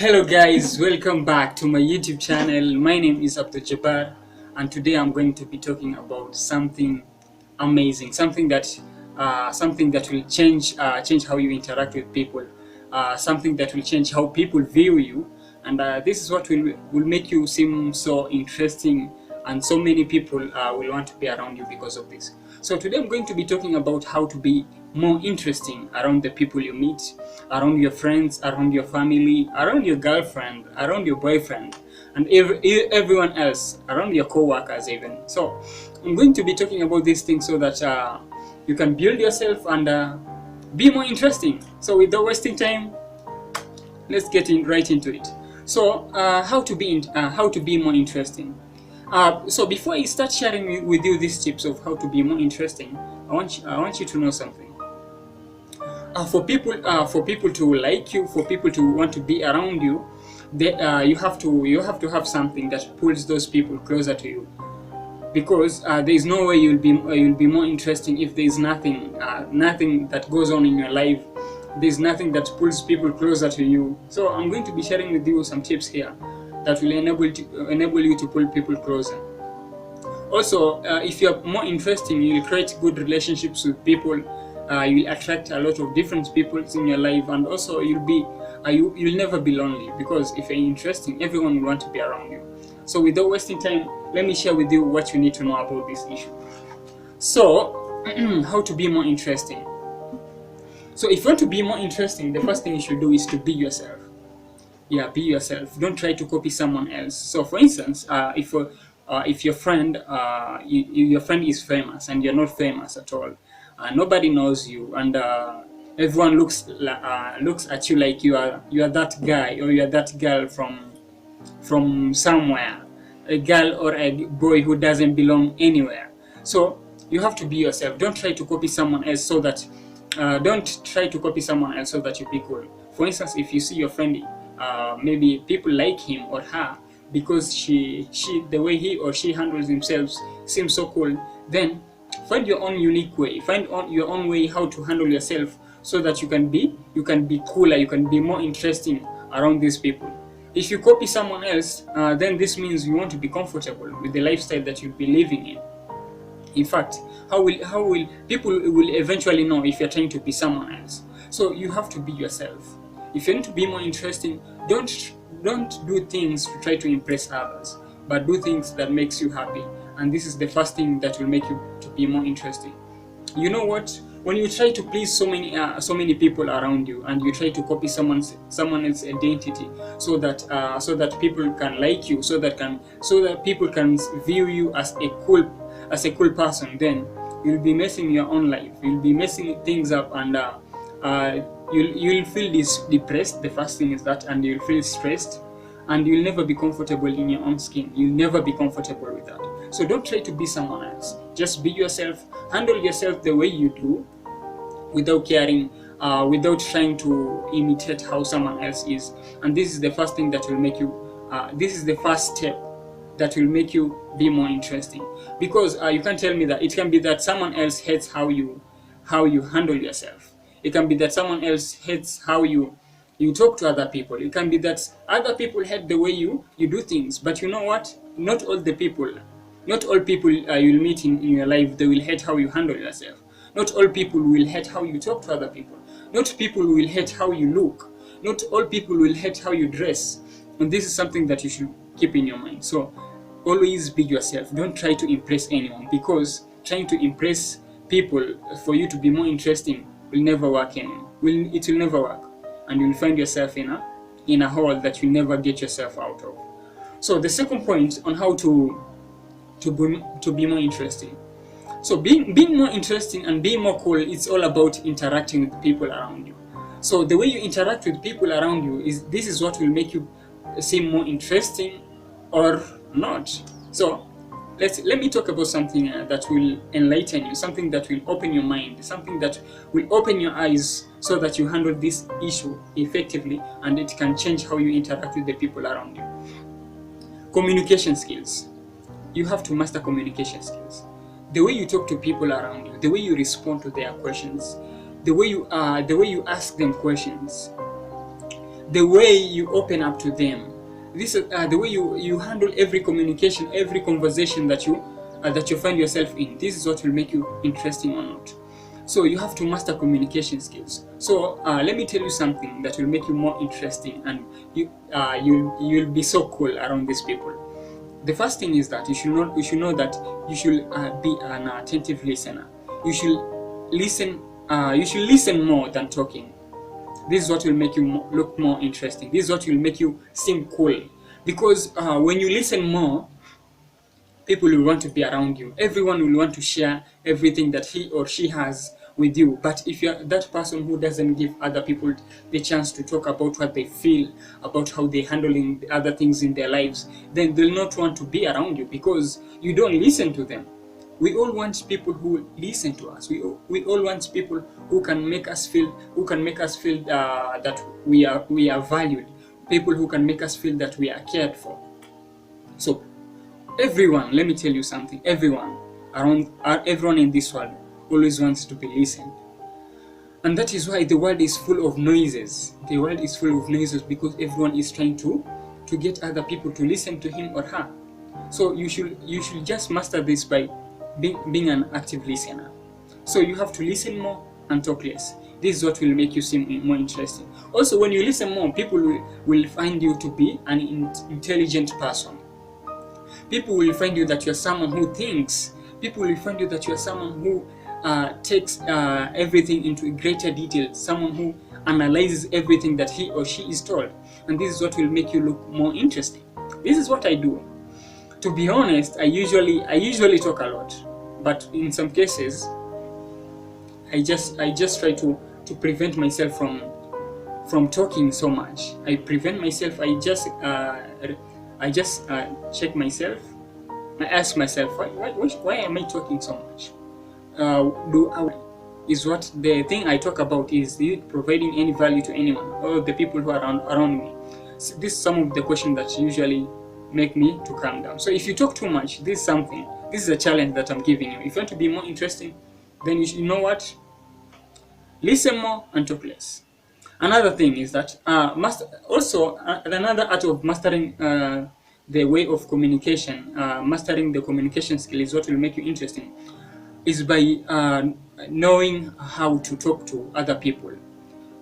Hello guys, welcome back to my YouTube channel. My name is Abdul Jabbar, and today I'm going to be talking about something amazing, something that will change how you interact with people, something that will change how people view you, and this is what will make you seem so interesting, and so many people will want to be around you because of this. So today I'm going to be talking about how to be more interesting around the people you meet, around your friends, around your family, around your girlfriend, around your boyfriend, and everyone else, around your co-workers even. So I'm going to be talking about these things so that you can build yourself and be more interesting. So without wasting time, let's get right into it. So how to be more interesting. So before I start sharing with you these tips of how to be more interesting, I want you to know something. For people to like you, for people to want to be around you, you have to have something that pulls those people closer to you. Because there is no way you'll be more interesting if there is nothing that goes on in your life. There's nothing that pulls people closer to you. So I'm going to be sharing with you some tips here that will enable you to pull people closer. Also, if you're more interesting, you'll create good relationships with people. You'll attract a lot of different people in your life, and also you'll never be lonely, because if you're interesting, everyone will want to be around you. So without wasting time, let me share with you what you need to know about this issue. So how to be more interesting. So if you want to be more interesting, the first thing you should do is to be yourself. Yeah, be yourself. Don't try to copy someone else. So for instance, if your friend is famous and you're not famous at all, nobody knows you, and everyone looks at you like you are that guy or you are that girl from somewhere, a girl or a boy who doesn't belong anywhere. So you have to be yourself. Don't try to copy someone else so that you be cool. For instance, if you see your friend, maybe people like him or her because the way he or she handles themselves seems so cool, then find your own unique way. Find your own way how to handle yourself so that you can be cooler, you can be more interesting around these people. If you copy someone else, then this means you want to be comfortable with the lifestyle that you'll be living in. In fact, how will people will eventually know if you're trying to be someone else? So you have to be yourself. If you want to be more interesting, don't do things to try to impress others, but do things that makes you happy. And this is the first thing that will make you to be more interesting. You know what? When you try to please so many people around you, and you try to copy someone else's identity, so that people can like you, so that people can view you as a cool person, then you'll be messing your own life. You'll be messing things up, and you'll feel depressed. The first thing is that, and you'll feel stressed, and you'll never be comfortable in your own skin. You'll never be comfortable with that. So don't try to be someone else. Just be yourself. Handle yourself the way you do, without caring, without trying to imitate how someone else is. And this is the first thing that will make you. This is the first step that will make you be more interesting. Because you can't tell me that it can be that someone else hates how you handle yourself. It can be that someone else hates how you talk to other people. It can be that other people hate the way you do things. But you know what? Not all people you'll meet in your life, they will hate how you handle yourself. Not all people will hate how you talk to other people. Not people will hate how you look. Not all people will hate how you dress. And this is something that you should keep in your mind. So always be yourself. Don't try to impress anyone, because trying to impress people for you to be more interesting will never work anymore. It will never work, and you'll find yourself in a hole that you'll never get yourself out of. So the second point on how to be more interesting. So being more interesting and being more cool, it's all about interacting with people around you. So the way you interact with people around you is what will make you seem more interesting or not. So let me talk about something that will enlighten you, something that will open your mind, something that will open your eyes, so that you handle this issue effectively, and it can change how you interact with the people around you. Communication skills. You have to master communication skills. The way you talk to people around you, the way you respond to their questions, the way you ask them questions, the way you open up to them, this the way you handle every communication, every conversation that you find yourself in. This is what will make you interesting or not. So you have to master communication skills. So let me tell you something that will make you more interesting, and you'll be so cool around these people. The first thing is that you should know that you should be an attentive listener. You should listen more than talking. This is what will make you look more interesting. This is what will make you seem cool. Because when you listen more, people will want to be around you. Everyone will want to share everything that he or she has with you. But if you're that person who doesn't give other people the chance to talk about what they feel, about how they're handling other things in their lives, then they'll not want to be around you because you don't listen to them. We all want people who listen to us. We all want people who can make us feel that we are valued. People who can make us feel that we are cared for. So everyone, let me tell you something. Everyone in this world always wants to be listened, and that is why the world is full of noises. The world is full of noises because everyone is trying to get other people to listen to him or her. So you should just master this by being an active listener. So you have to listen more and talk less. This is what will make you seem more interesting. Also, when you listen more, people will find you to be an intelligent person. People will find you that you're someone who thinks. People will find you that you're someone who takes everything into greater detail, someone who analyzes everything that he or she is told. And this is what will make you look more interesting. This is what I do. To be honest, I usually talk a lot, but in some cases, I just try to prevent myself from talking so much. I prevent myself. I just check myself. I ask myself, why am I talking so much? Is what the thing I talk about, is it providing any value to anyone or the people who are around me? So this is some of the questions that usually make me to calm down. So if you talk too much, this is a challenge that I'm giving you. If you want to be more interesting, then you know what? Listen more and talk less. Another thing is that another art of mastering the way of communication, mastering the communication skill is what will make you interesting, is by knowing how to talk to other people.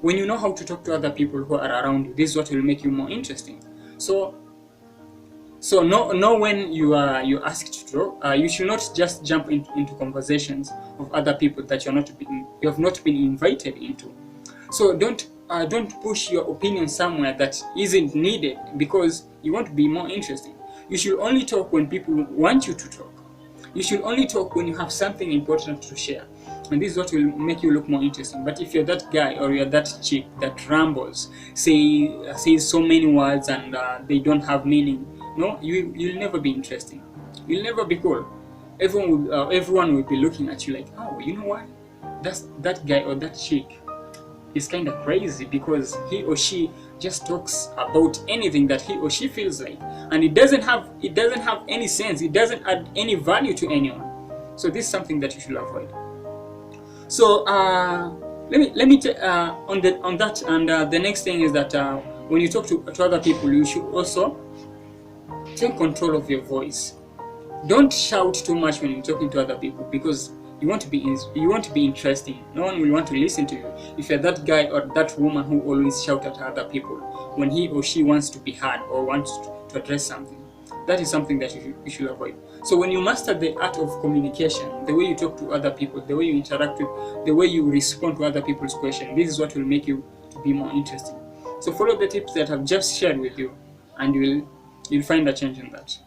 When you know how to talk to other people who are around you, this is what will make you more interesting. So know when you are asked to talk. You should not just jump into conversations of other people that you have not been invited into. So don't push your opinion somewhere that isn't needed because you want to be more interesting. You should only talk when people want you to talk. You should only talk when you have something important to share. And this is what will make you look more interesting. But if you're that guy or you're that chick that rambles, says so many words and they don't have meaning, no, you'll never be interesting. You'll never be cool. Everyone will be looking at you like, oh, you know what? That guy or that chick is kind of crazy because he or she just talks about anything that he or she feels like, and it doesn't have any sense. It doesn't add any value to anyone. So this is something that you should avoid. So let me on that. And the next thing is that when you talk to other people, you should also take control of your voice. Don't shout too much when you're talking to other people because you want to be interesting. No one will want to listen to you if you're that guy or that woman who always shout at other people when he or she wants to be heard or wants to address something. That is something that you should avoid. So when you master the art of communication, the way you talk to other people, the way you interact with, the way you respond to other people's questions, this is what will make you to be more interesting. So follow the tips that I've just shared with you, and you'll find a change in that.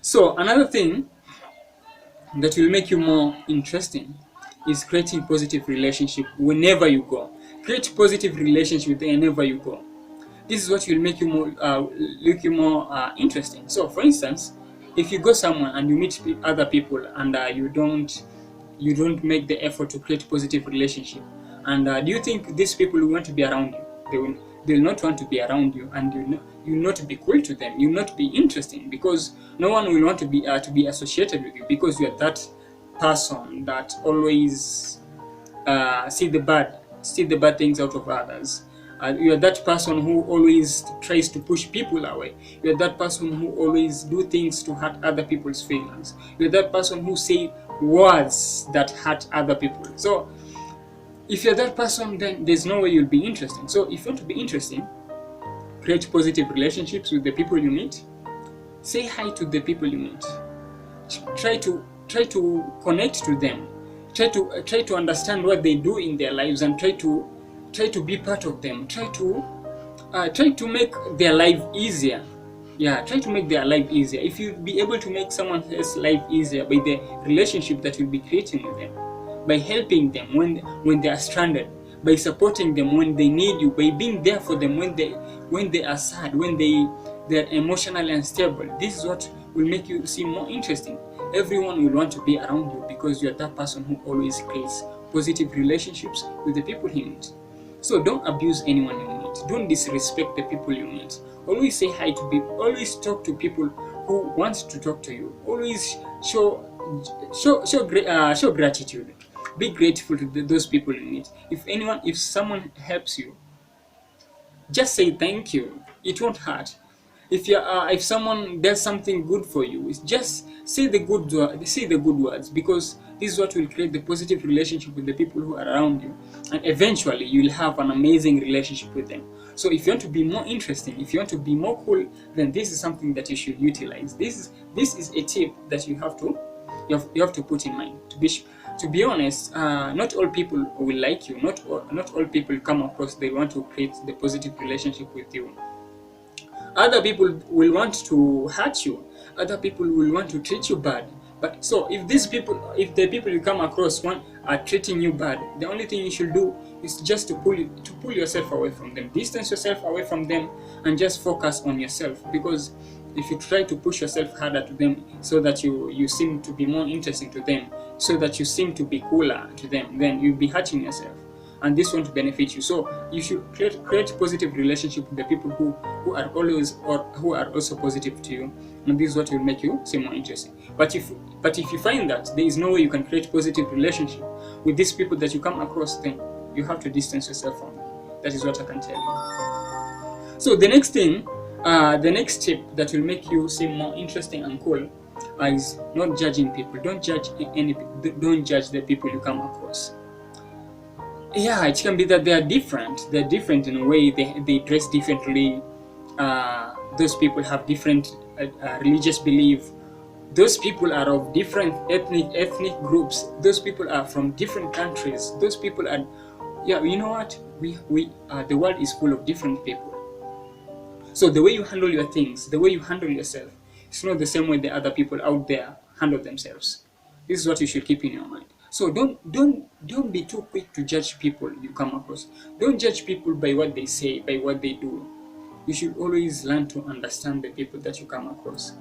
So another thing that will make you more interesting is creating positive relationship whenever you go. Create positive relationship whenever you go. This is what will make you more interesting. So for instance, if you go somewhere and you meet other people and you don't make the effort to create positive relationship, and do you think these people will want to be around you? They'll not want to be around you, and you'll not be cool to them. You'll not be interesting because no one will want to be associated with you because you are that person that always see the bad things out of others. You are that person who always tries to push people away. You are that person who always do things to hurt other people's feelings. You are that person who say words that hurt other people. So if you're that person, then there's no way you'll be interesting. So if you want to be interesting, create positive relationships with the people you meet. Say hi to the people you meet. Try to connect to them. Try to understand what they do in their lives, and try to be part of them. Try to make their life easier. Yeah, try to make their life easier. If you be able to make someone else's life easier by the relationship that you'll be creating with them, by helping them when they are stranded, by supporting them when they need you, by being there for them when they are sad, when they're emotionally unstable. This is what will make you seem more interesting. Everyone will want to be around you because you're that person who always creates positive relationships with the people he meets. So don't abuse anyone you meet. Don't disrespect the people you meet. Always say hi to people. Always talk to people who want to talk to you. Always show gratitude. Be grateful to those people you meet. If someone helps you, just say thank you. It won't hurt. If someone does something good for you, it's just say the good words, because this is what will create the positive relationship with the people who are around you, and eventually you'll have an amazing relationship with them. So if you want to be more interesting, if you want to be more cool, then this is something that you should utilize. This is a tip that you have to put in mind. To be honest, not all people will like you. Not all people come across they want to create the positive relationship with you. Other people will want to hurt you. Other people will want to treat you bad. But so if the people you come across are treating you bad, the only thing you should do is just to pull yourself away from them. Distance yourself away from them and just focus on yourself. Because if you try to push yourself harder to them, so that you seem to be more interesting to them, so that you seem to be cooler to them, then you'll be hurting yourself, and this won't benefit you. So you should create positive relationship with the people who are always, or who are also positive to you, and this is what will make you seem more interesting. But if you find that there is no way you can create positive relationship with these people that you come across, then you have to distance yourself from them. That is what I can tell you. So the next tip that will make you seem more interesting and cool is not judging people. Don't judge the people you come across. Yeah, it can be that they are different. They're different in a way. They dress differently. Those people have different religious belief. Those people are of different ethnic groups. Those people are from different countries. Those people are, you know what? The world is full of different people. So the way you handle your things, the way you handle yourself, it's not the same way the other people out there handle themselves. This is what you should keep in your mind. So don't be too quick to judge people you come across. Don't judge people by what they say, by what they do. You should always learn to understand the people that you come across.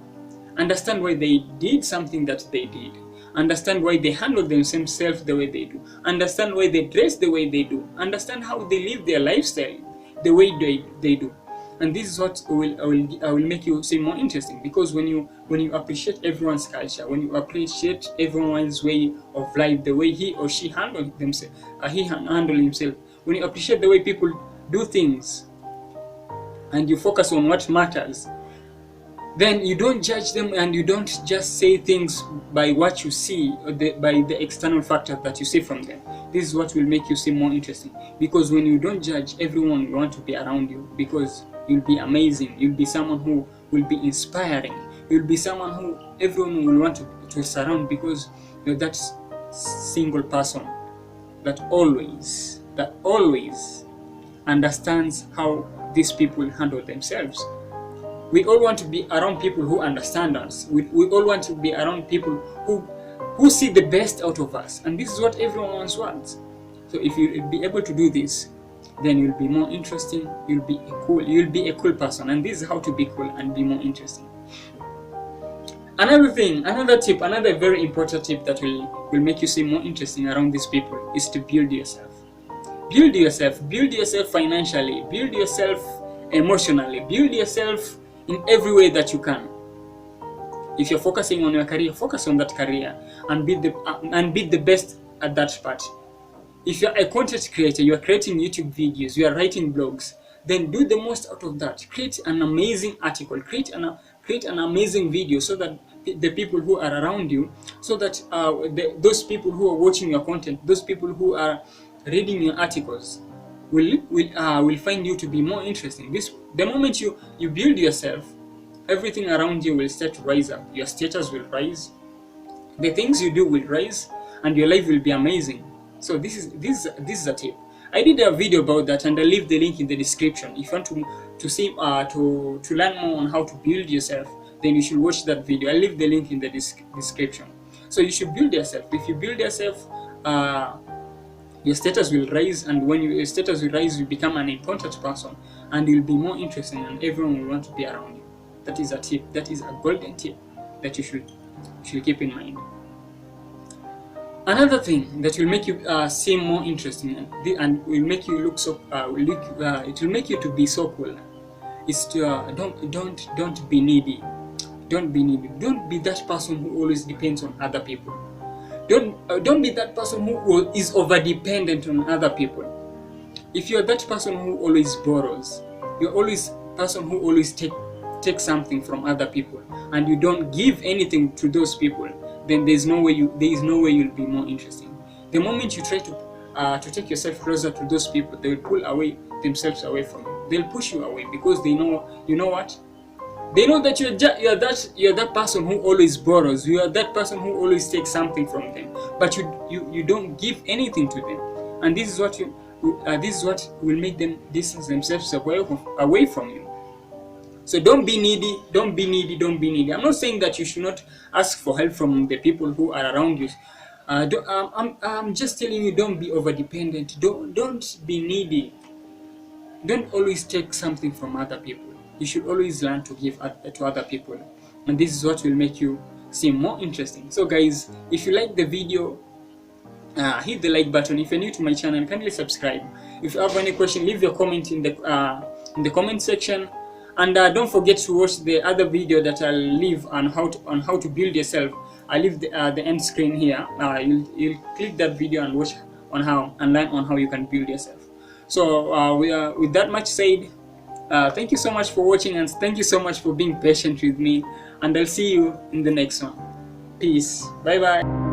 Understand why they did something that they did. Understand why they handle themselves the way they do. Understand why they dress the way they do. Understand how they live their lifestyle the way they do. And this is what will make you seem more interesting, because when you appreciate everyone's culture, when you appreciate everyone's way of life, the way he or she handle himself, when you appreciate the way people do things, and you focus on what matters, then you don't judge them, and you don't just say things by what you see, or by the external factor that you see from them. This is what will make you seem more interesting, because when you don't judge, everyone will want to be around you, because you'll be amazing. You'll be someone who will be inspiring. You'll be someone who everyone will want to surround, because you're that single person that always understands how these people handle themselves. We all want to be around people who understand us. We all want to be around people who see the best out of us, and this is what everyone wants. So if you'll be able to do this, then you'll be more interesting. You'll be a cool person, and this is how to be cool and be more interesting. Another very important tip that will make you seem more interesting around these people is to build yourself. Build yourself financially, build yourself emotionally, build yourself in every way that you can. If you're focusing on your career, focus on that career and be the best at that part. If you're a content creator, you are creating YouTube videos, you are writing blogs, then do the most out of that. Create an amazing article, create an amazing video, so that the people who are around you, so that those people who are watching your content, those people who are reading your articles, will find you to be more interesting. The moment you build yourself, everything around you will start to rise up. Your status will rise, the things you do will rise, and your life will be amazing. So this is a tip. I did a video about that, and I'll leave the link in the description. If you want to see to learn more on how to build yourself, then you should watch that video. I'll leave the link in the description. So you should build yourself. If you build yourself, your status will rise, and when your status will rise, you become an important person, and you'll be more interesting, and everyone will want to be around you. That is a tip. That is a golden tip that you should keep in mind. Another thing that will make you seem more interesting and will make you look so it will make you to be so cool is to don't be needy. Don't be needy. Don't be that person who always depends on other people. Don't be that person who is over dependent on other people. If you're that person who always borrows, you're always person who always take something from other people, and you don't give anything to those people, then there is no way you'll be more interesting. The moment you try to take yourself closer to those people, they will pull themselves away from you. They'll push you away, because they know, you know what? They know that you're that person who always borrows. You are that person who always takes something from them, but you don't give anything to them, and this is what will make them distance themselves away from you. So don't be needy, don't be needy, don't be needy. I'm not saying that you should not ask for help from the people who are around you. I'm just telling you, don't be over dependent. Don't be needy. Don't always take something from other people. You should always learn to give to other people, and this is what will make you seem more interesting. So guys, if you like the video, hit the like button. If you're new to my channel, kindly subscribe. If you have any question, leave your comment in the comment section. And don't forget to watch the other video that I'll leave on how to build yourself. I'll leave the end screen here. You'll click that video and watch and learn on how you can build yourself. So with that much said, thank you so much for watching, and thank you so much for being patient with me. And I'll see you in the next one. Peace. Bye bye.